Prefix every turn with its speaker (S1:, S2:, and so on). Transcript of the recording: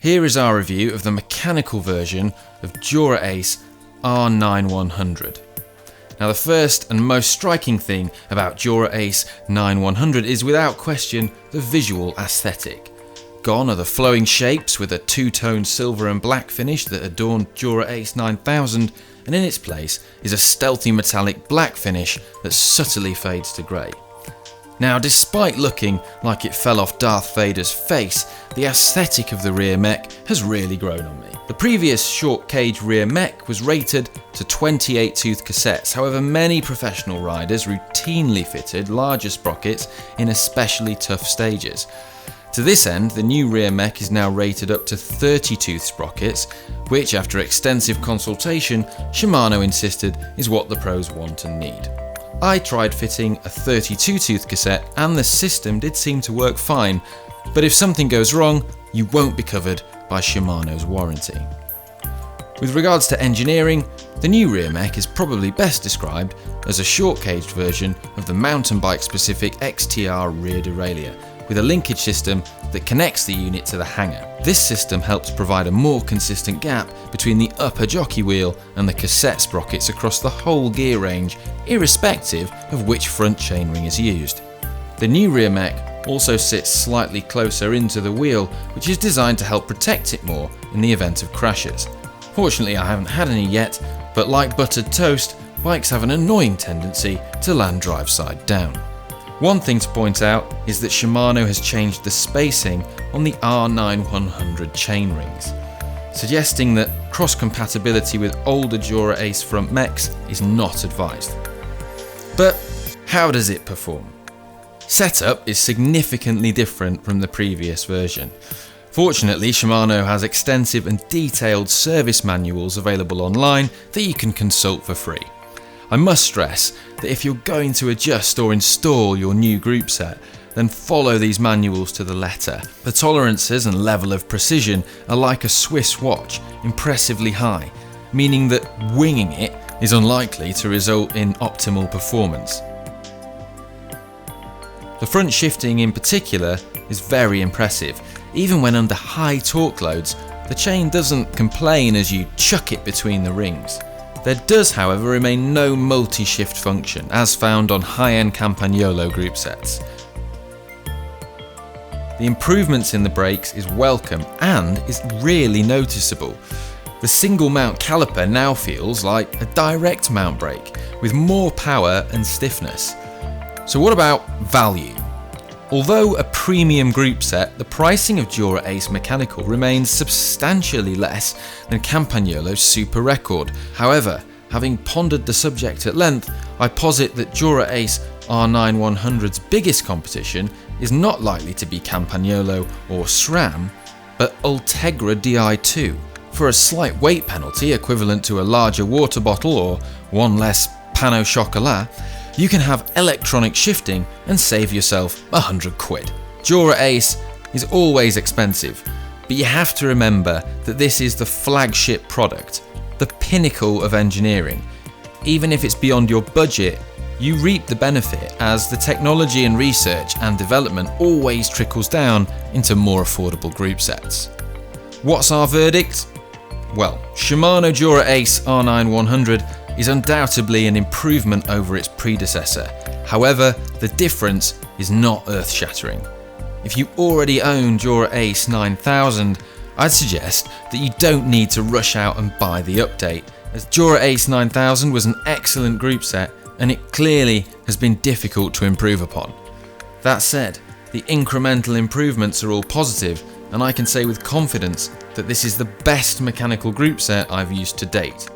S1: Here is our review of the mechanical version of Dura-Ace R9100. Now the first and most striking thing about Dura-Ace 9100 is without question the visual aesthetic. Gone are the flowing shapes with a two-tone silver and black finish that adorned Dura-Ace 9000, and in its place is a stealthy metallic black finish that subtly fades to grey. Now, despite looking like it fell off Darth Vader's face, the aesthetic of the rear mech has really grown on me. The previous short cage rear mech was rated to 28 tooth cassettes, however many professional riders routinely fitted larger sprockets in especially tough stages. To this end, the new rear mech is now rated up to 30 tooth sprockets, which after extensive consultation, Shimano insisted is what the pros want and need. I tried fitting a 32 tooth cassette and the system did seem to work fine, but if something goes wrong, you won't be covered by Shimano's warranty. With regards to engineering, the new rear mech is probably best described as a short-caged version of the mountain bike-specific XTR rear derailleur, with a linkage system that connects the unit to the hanger. This system helps provide a more consistent gap between the upper jockey wheel and the cassette sprockets across the whole gear range, irrespective of which front chainring is used. The new rear mech also sits slightly closer into the wheel, which is designed to help protect it more in the event of crashes. Fortunately, I haven't had any yet, but like buttered toast, bikes have an annoying tendency to land drive side down. One thing to point out is that Shimano has changed the spacing on the R9100 chainrings, suggesting that cross-compatibility with older Dura-Ace front mechs is not advised. But how does it perform? Setup is significantly different from the previous version. Fortunately, Shimano has extensive and detailed service manuals available online that you can consult for free. I must stress that if you're going to adjust or install your new group set, then follow these manuals to the letter. The tolerances and level of precision are like a Swiss watch, impressively high, meaning that winging it is unlikely to result in optimal performance. The front shifting in particular is very impressive. Even when under high torque loads, the chain doesn't complain as you chuck it between the rings. There does, however, remain no multi-shift function, as found on high-end Campagnolo group sets. The improvements in the brakes is welcome and is really noticeable. The single mount caliper now feels like a direct mount brake, with more power and stiffness. So what about value? Although a premium group set, the pricing of Dura-Ace Mechanical remains substantially less than Campagnolo's Super Record. However, having pondered the subject at length, I posit that Dura-Ace R9100's biggest competition is not likely to be Campagnolo or SRAM, but Ultegra Di2. For a slight weight penalty equivalent to a larger water bottle or one less pan au chocolat, you can have electronic shifting and save yourself £100. Dura-Ace is always expensive, but you have to remember that this is the flagship product, the pinnacle of engineering. Even if it's beyond your budget, you reap the benefit as the technology and research and development always trickles down into more affordable group sets. What's our verdict? Well, Shimano Dura-Ace R9100 is undoubtedly an improvement over its predecessor. However, the difference is not earth-shattering. If you already own Dura-Ace 9000, I'd suggest that you don't need to rush out and buy the update, as Dura-Ace 9000 was an excellent group set and it clearly has been difficult to improve upon. That said, the incremental improvements are all positive, and I can say with confidence that this is the best mechanical group set I've used to date.